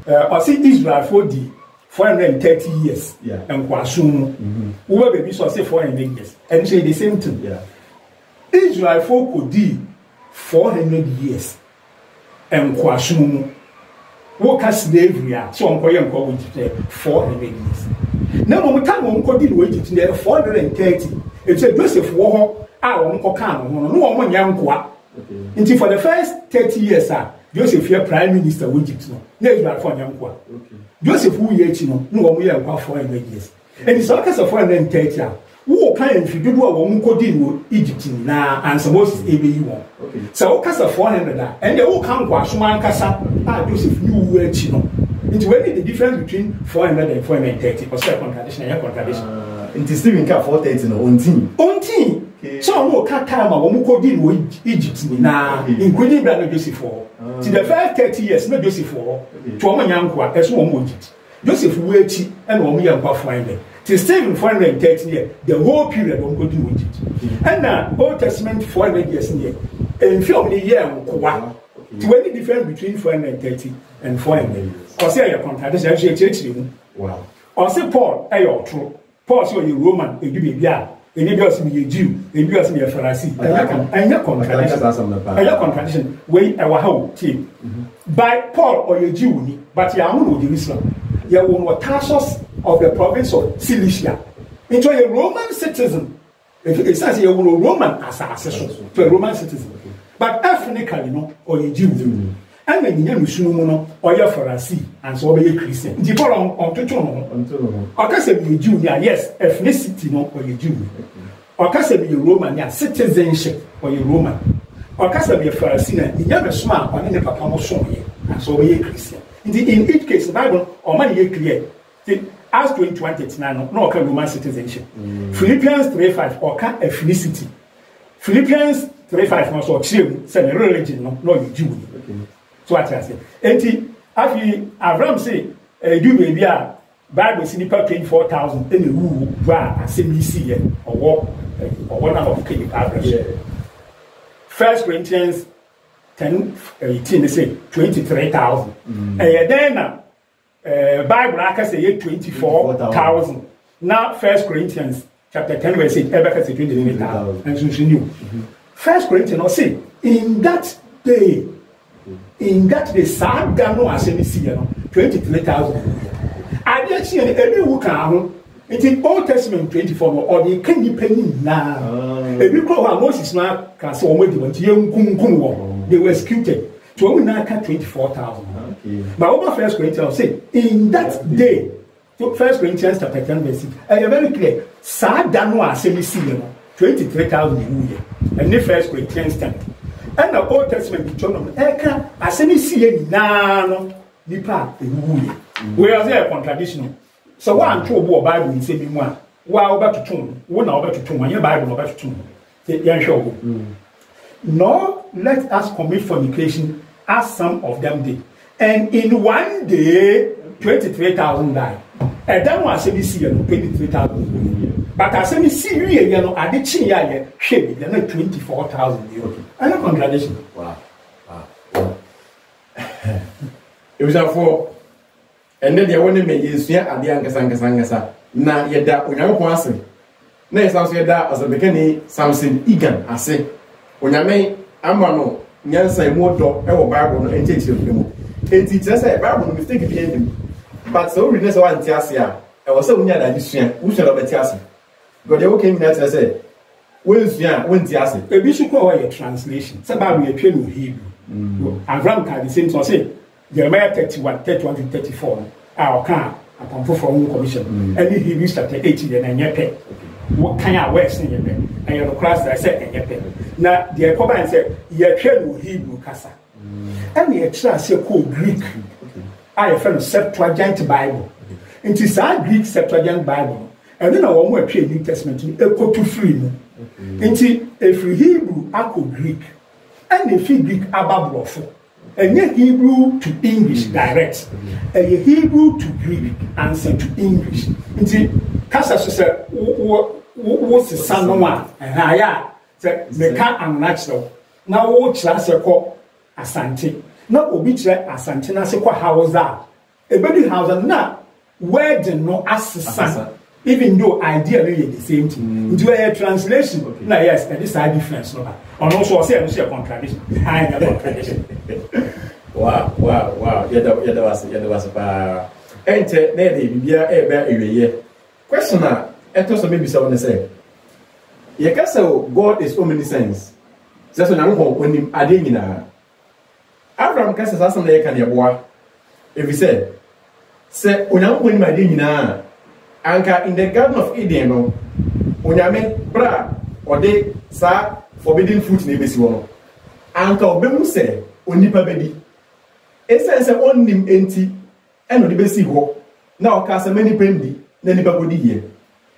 I see Israel for the 430 years. Yeah. And Kwasum. Whoever baby so say 400 years. And say the same thing. Yeah. Israel for could do 400 years. And Kwasum. What has slavery? So I'm going to 400 years. Now, when we come on coding wages, there 430. It's a Joseph War. No one young qua. Until for the first 30 years, Joseph here Prime Minister of Egypt. No, Israel for young qua. Joseph who yet no one young qua 400 years. And it's all kinds of 430. Who kind if you do what one coding Egypt now and some Moses ABU. So all kinds of 400 and they all come qua Suman Casa. Joseph knew where Chino. Into when the difference between 400 and 430 or contradiction. Into Stephen Car 430 no on team. So no cut time when we coding with Egypt now, including Brother Joseph for. To the first 30 years, no Joseph for. To a young qua as one Egypt. Joseph Wechi and one young qua 400. To Stephen 430 years, the whole period on coding with Egypt. And now Old Testament 400 years in here. And film the year on qua. To any difference between 430 and 400. Or say a contradiction, actually. Wow. Or say Paul, ayo true. Paul say you Roman, you be a maybe also be a Jew, maybe also be a Pharisee. And your contradiction. Way our whole team. By Paul or a Jew, but you are on Jerusalem. You are one Tarsus of the province of Cilicia. Into a Roman citizen. It says you are a Roman assassin to a Roman citizen. But ethnically, no, or a Jew. And when you know, or you're Pharisee, and so be a Christian. The Paul on Totono. Or can say be a Jew, yes, ethnicity, no, or a Jew. Or can say be a Roman, yeah, citizenship, or a Roman. Or can say be a Pharisee, and you never smart, or any papa son, and so be a Christian. In each case, the Bible, or money clear. Acts 21:39, no, can Roman citizenship. Philippians 3:5, or can ethnicity. Philippians 3:5, no, so children, say religion, no, you Jew. So what I say. Enti afi Abraham say do baby a Bible see nipa 24,000 any who bra assembly see or one of the average. 1 Corinthians 10:18 they say 23,000. And then Bible aka say 24,000. Now 1 Corinthians chapter 10 verse 8 ever say 23,000 and so new. 1 Corinthians say in that day Saga no assembly 23,000. I didn't see any who can. It's in Old Testament 24 or the candy penny now. Every crow Moses now can so many young they were executed. To only now 24,000. But over 1 Corinthians say in that day, 1 Corinthians chapter 10 verse 6, and you're very clear. Saga no assembly 23,000 and the 1 Corinthians 10. And the Old Testament, Eka, as any see no nipa ewuye. Where there a contradiction. So one true Bible in say me one. Wa over to tune, one over to tune, your Bible over to tune. Nor let us commit fornication as some of them did. And in one day, 23,000 died. And that was any see 23,000. But as any see you know, I did see ya, shame, they're not 24,000 euros. And a contradiction. Wow. It was for, and then they wanted me is here at the Ankasangasa. Now, yet that when I'm passing. Next, I'll say that as a beginning, something egan, I say. When I may, I'm one, Yansa, more dog, our Bible, and takes you. And teachers say, Bible, mistake behind him. But so, we never want Tiasia. I was so near that you see, who shall have a Tiasia? But they all came that I said, when's Tiasia? A bishop call a translation. Somebody a train with Hebrew. And Ramka, the same to say, Jeremiah 31, 31 to 34. Our car, upon performing commission. Any Hebrew chapter 18 and a pay. What kind of West in your pen? And your class, I said, and your pen. Now, the Coban said, you're trained with Hebrew Casa. And the extra called Greek. I have found Septuagint Bible. It is our Greek Septuagint Bible. And then I want to New Testament to echo to free. Into a free Hebrew, I call Greek. And if Greek, Ababrofu. And yet Hebrew to English direct. And Hebrew to Greek answer to English. Into Casa said, what's the son of one? And I said, they can't unnatural. Now, what class a call Asante. Not Obitre Asante, I say, what house that? Ebedi house na word no assesa. Even though ideally the same thing. Into a translation. Okay. Na yes, there is a difference. No, and also say a contradiction. I am a contradiction. Wow. Yada was a enter ne bibia ebe question na eto so maybe someone say ye ka say God is omniscience say so na ho onim ade nyina Abraham ka say sasa na ye ka ne boa if he say onam onim ade nyina anka in the Garden of Eden no onyame bra ode sa forbidden fruit na ebesi wo no anka obemu say onipa bedi essence onim enti eno de besi ho na o ka say many pendi na nipa bodi here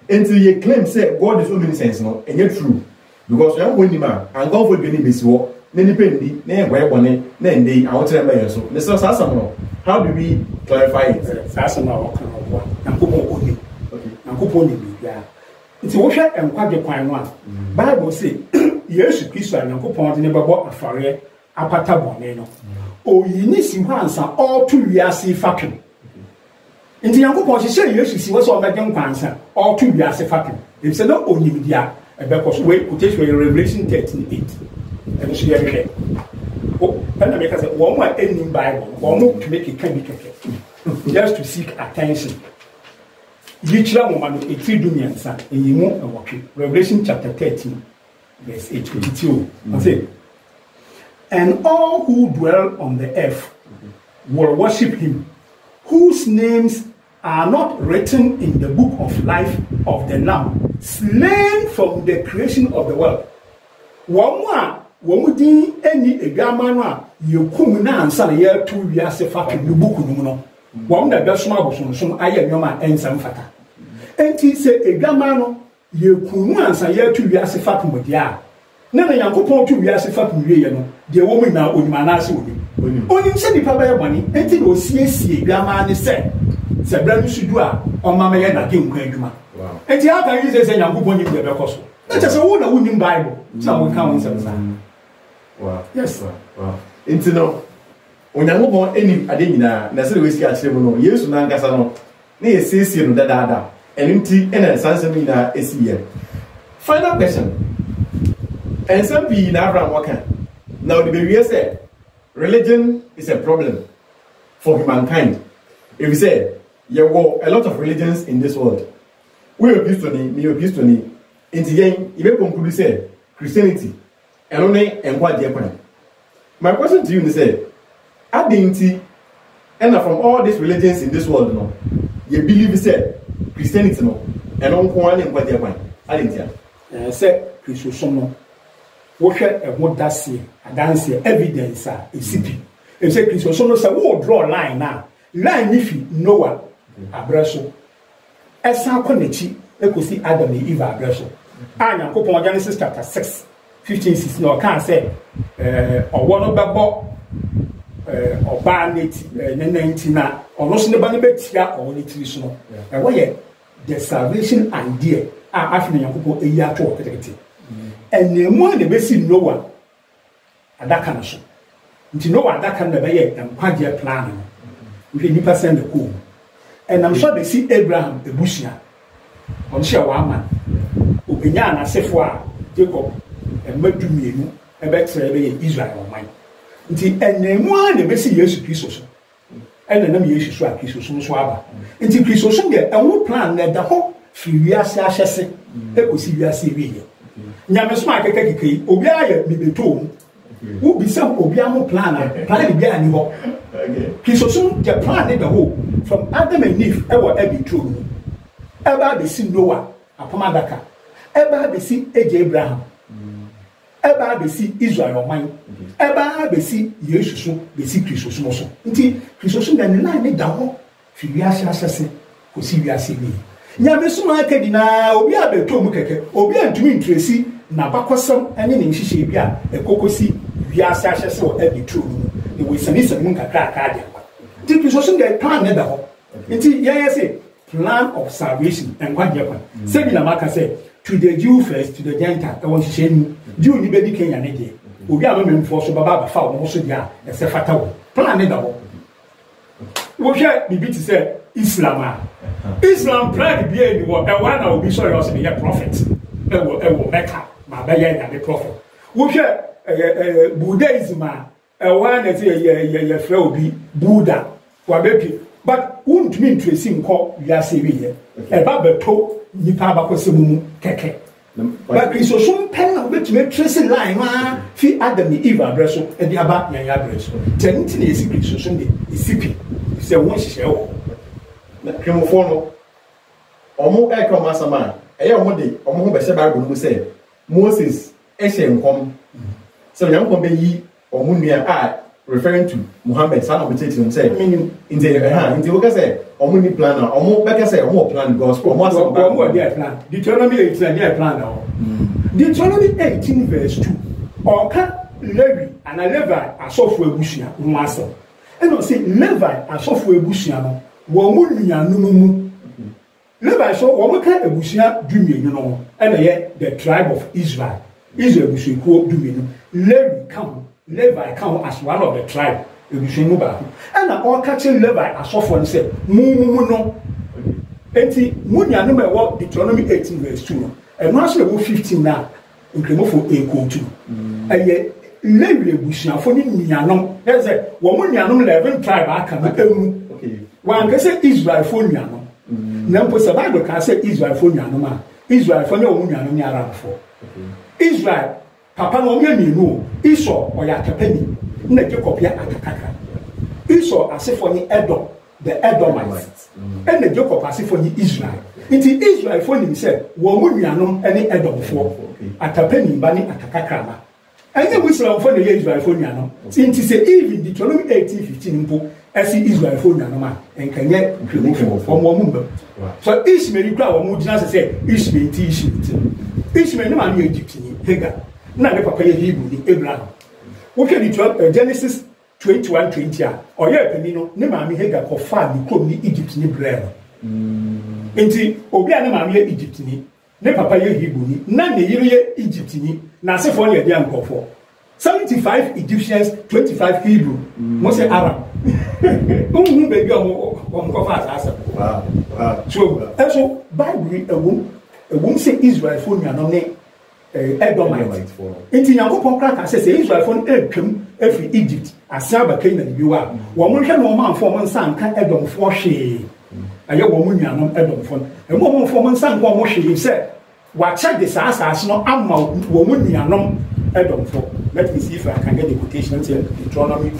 until you claim say God is omniscience no and yet true because you won him and God for be ni besi ho na nipa ndi na e gwa ebone na ndey awotere ma yeso ne so sasa no how do we clarify it sasa na o kan o yankopon oni yankopon ni bia nti wo hwe enkwadwe kwan no a Bible say Yesu Kristo yankopon de ne bebo afare apata bone no oyini si hwansa all to wiase fakem nti yankopon hye Yesu si wo so omegen kwansa all to wiase fakem if say no onim dia ebekos we quotation in Revelation 13:8 and so here oh and make us one more in Bible one more to make it can be just to seek attention Yichira woman 8 dumiansa eyimu ewotwe Revelation chapter 13 verse 8-22 I say and all who dwell on the earth will worship him, whose names are not written in the book of life of the Lamb, slain from the creation of the world. One din any egamano, you come now and son year 2 years if I can do book no. One that does small some I am your man and some fata. And he said egamano, you come now and year 2 years if I can with ya. Nana yankopon tu wiase fapum wie no de wo mu na onimanase onim se nipa ba yeboni enti no siesie dwama ne se bra no sudu a omama ye na genkwa adwuma enti aka yi se yankopon nyim de be koso na che se wo na wonim Bible sa wo kan won se sa wow yes wow enti no onyankopon eni ade nyina na se we si a kire mu no Yesu na ngasa no na ye siesie no dadaada enti ena sansem nyina esiye final question. And some people in Abraham Waka. Now the baby said religion is a problem for humankind. If we say there were a lot of religions in this world, we abuse to me abuse to me. In the end, you may conclude say Christianity and only and what dear. My question to you is say, Adinti, and from all these religions in this world, no, you believe say Christianity no, and on one and what dear point. Adinti. Say Christian no. What a what does see a dance evidence a city. If say Christian so no say we draw line now. Line if Noah abraso. Esa konechi ekosi Adam and Eve abraso. Yankopon Genesis chapter 6 15:6 no can say owo bebo oba neti nenti na ono so ne ba ne betia owo neti so no. E wo ye the salvation idea after Yankopon eyi ato okete. And the more the basic Noah adaka na so. Nti Noah adaka na be ye empagye plan. We need to send the cool. And I'm sure they see Abraham ebusia. On share one man. Obenya na sefo a Jacob e madumienu e be tere be Israel man. Nti enemu the basic Yesu Kristo so. And na Yesu so a Kristo so aba. Nti Kristo so de enwo plan na da ho fi wiase ahyese e kosi wiase wiye. Nyame so akeka kekei obi aye bibeto wo bisa obi aho plan bi ani ho Kristo so the plan the whole from Adam and Eve e wo ebitro eba be si Noah apomadaka eba be si Abraham eba be si Israel man eba be si Yesu so be si Kristo so nti Kristo so na ne da ho fi wiase asese ko si wiase ni nyame so akedi na obi abeto mu keke obi antumi ntresi na bakosam ene ne nhihye bi a ekokosi wiase ahyese o ebitro ni we sanisa mun kakra aka de ti Kristo so the plan ne da ho nti say plan of salvation and kwa je kwa say bi na maka say to the Jew first to the Gentile e won hihye ni Jew ni be di Kenya ne de obi a memfo so baba fa wo so dia e se fata wo plan ne da ho wo hwe bibi ti say Islam Islam pride be any wo e wa na obi so yo say be prophet e wo Mecca ma be ya the prophet wo hwe Buddhism e wa na say ye fra obi Buddha wa be but won't mean to see nko ya say we here e ba beto nipa ba ko se mu keke but Christ so pen na bet me trace line ma fi Adam ni Eve address e di aba yan ya address tenti na esi Christ so de isipi se won hihye wo na kemofo no omo e ka masama e ye omo de omo ho be se Bible no say Moses e hye nkom so nyankom be yi omo nua a referring to Muhammad son of the church and say in the work say omo ni plan na omo be say omo plan gospel omo say omo dey plan Deuteronomy 18 dey plan na Deuteronomy 18 verse 2 oka Levi and Levi asofo ebusia no asem e no say Levi asofo ebusia no wo mu nuanu mu Levi so wo mu ka ebusia dumienu no e na ye the tribe of Israel ebusia ko dumienu Levi come Levi come as one of the tribe ebusia mu ba and na all catching Levi asofo no say mu no enti mu nuanu me wo Deuteronomy 18 verse 2 no e no so 15 na nkremofo ekotu aye Levi ebusiafo ni nuanom e say wo mu nuanom 11 tribe aka na emu wan ka say Israel fo nuanom na mpo se Bible ka say Israel fo nuanom a Israel fo ne wo nuanom ni Arab fo Israel papa no me mienu Esau o ya tapani na Jacob ya atakaka Esau asefo ni Edom the Edomites and the Jacob asefo ni Israel nti Israel fo ni say wo mu nuanom ene Edom fo atapani ba ni atakaka ma anya Muslim fo ne Israel fo nuanom nti say even Deuteronomy 18:15 mpo asi Israel fo nuanom a enkanye twemufo fo mo mu mbam so Ishmael kra wo mu gina say Ishmael no ma ni Egypt ni Hagar na ne papa ye Hebrew ni Abraham wo ke di Genesis 21:20 a oye peni no ne ma mi Hagar ko fa ni kom ni Egypt ni brel nti obi a ne ma mi Egypt ni ne papa ye Hebrew ni na ne yire ye Egypt ni na se fo ye dia nkofo 75 Egyptians 25 Hebrew mo say Arab unhu be bi o ko fa asa so Bible ewum say Israel fo nuanom ne Edomite for nti Nyankopon kraka say Israel fo etwam afi Egypt asaba Canaan biwa wo mo hwe no manfo mo nsa nka Edom fo hwe aye wo mo nuanom Edom fo mo fo mo nsa nka mo hwe say wa check the asas no amma wo mo nuanom Edom fo let me see if I can get the quotation in Deuteronomy 2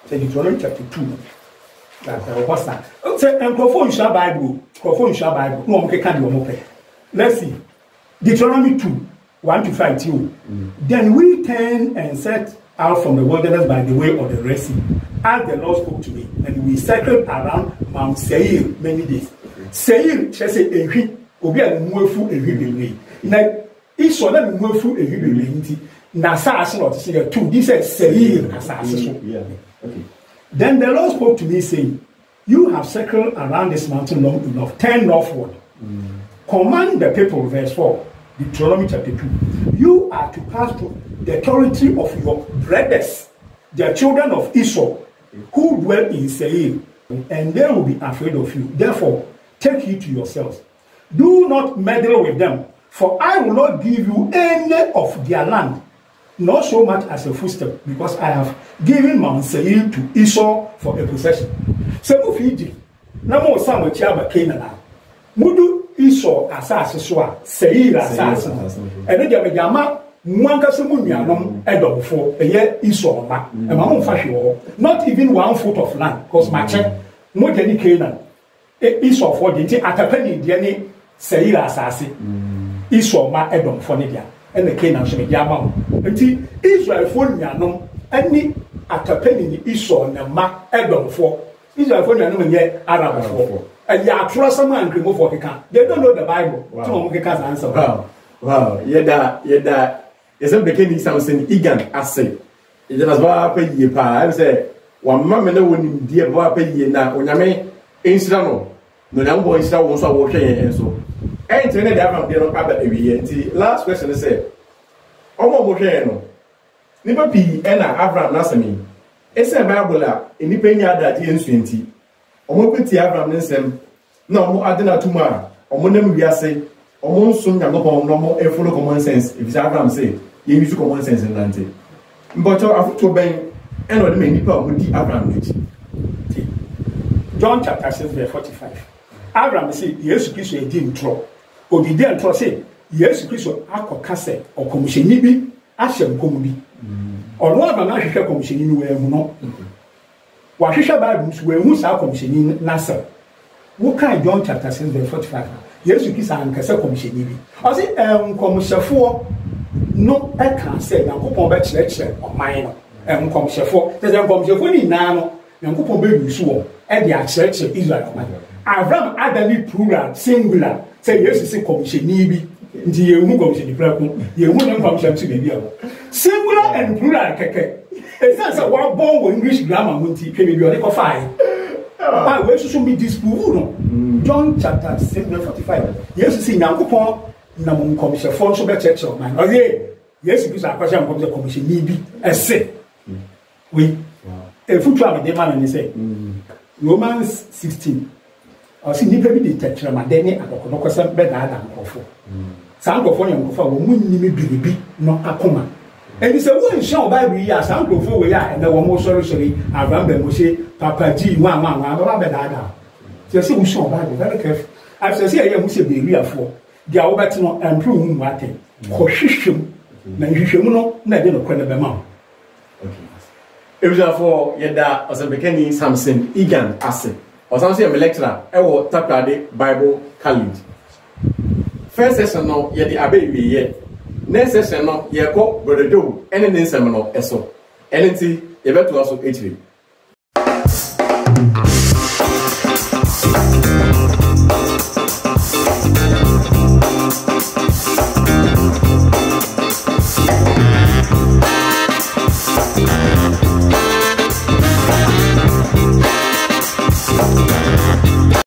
say Deuteronomy chapter 2 that what's that say Enkrofo Nsha Bible no mo keka de wo pe let's see Deuteronomy 2:1-5 Then we turned and set out from the wilderness by the way of the Red Sea, as the Lord spoke to me, and we circled around Mount Seir many days. Seir, she say, "Ehwi, obi a muafu ehwi bebre." Na iso na muafu ehwi bebre nti na saase no say two. This is Seir asase so. Okay. Then the Lord spoke to me saying, "You have circled around this mountain long enough. Turn northward. Command the people." Verse 4. Deuteronomy chapter 2. You are to pass through the territory of your brothers, the children of Esau, who dwell in Seir, and they will be afraid of you. Therefore, take heed to yourselves. Do not meddle with them, for I will not give you any of their land, not so much as a footstep, because I have given Mount Seir to Esau for a possession. So, Fiji, no more some which have a Canaan. Mudu Esau asase so a Seir asase ene de megama mwanka se mu nuanom Edomfo eye Esau ma e ma mo fa hwe ho not even 1 foot of land because ma che mo de ni Canaan Esau for de atapani de ni Seir asase Esau ma Edomfo ne dia ene Canaan so me dia ma nti Israel fo nuanom ani atapani ni Esau na ma Edomfo Israel fo nuanom nye Arab fo and ya trust someone and remove what can. They don't know the Bible. Wow. Answer. Wow. Yeda. Yes, I'm beginning something Egan assay. It was what pay ye pa. I say, one mamma no one dear boy pay ye now. On Yame, Instrano. No young boy is also working and so. Ain't any damn dear every year. Last question is say, Omo Bojano. Nipa P. Anna Abraham Nasami. It's a Bible in the Penya that in 20. omo kweti Abraham ne nsem na omo ade na tuma omo nam wiase omo nso Nyankopɔn no omo follow common sense if Abraham say ye use common sense in nante mbocho afuto ben eno de nipa omo di Abraham nechi John chapter 6 verse 45 Abraham say Yesu Kristo e di ntro odidi ntro say Yesu Kristo akoka se okomuhyeni bi ahye nkomu bi ono Abraham ahwehwe komuhyeni ni we hu no wahwehwe Bible so we hu sa komuhyeni nasa wo kan John chapter 6 verse 45 Yesu Kristo ankasa komuhyeni bi o say nkomuhyefo no e kan say Nyankopɔn ba kyerɛkyerɛ ɔman no nkomuhyefo te say nkomuhyefo ni na no Nyankopɔn ba yusu wo e de akyerɛkyerɛ Israel ɔman Abraham adami plural singular say Yesu say komuhyeni bi nti yehu komuhyeni prako yehu ne komuhyeni bi biya singular and plural keke it's say one born with English grammar munti kemi bi o de ko fai ah we so be disprove no John chapter 6 verse 45 Yesu say Nyankopɔn na mo komuhyefo nso be church o man oye Yesu bi sa akwasha mo komuhyeni bi ese we futu am de man ni say Romans 16 o si nipa bi de tetrama de ne akokodoko se be da nkofo sa nkofo ne nkofo wo munnimi biribi no akoma eni se wo nhia o Bible yi asa nkofo we ya na wo mo sori Abraham be mo se papa ji wa ba be da se se wo shon Bible very careful after se ya mo se be riafo dia wo beti no empru hu mu ate ko hwehwem na hwehwem no na de no kwa na be ma Ebujafo yeda osebekani Samson Igan ase Osanso ye lecturer ewo Takrade Bible College. First session no ye di abe wiye. Next session no ye ko Brother Joe ene nsem no eso. Ene nti ye beto aso 8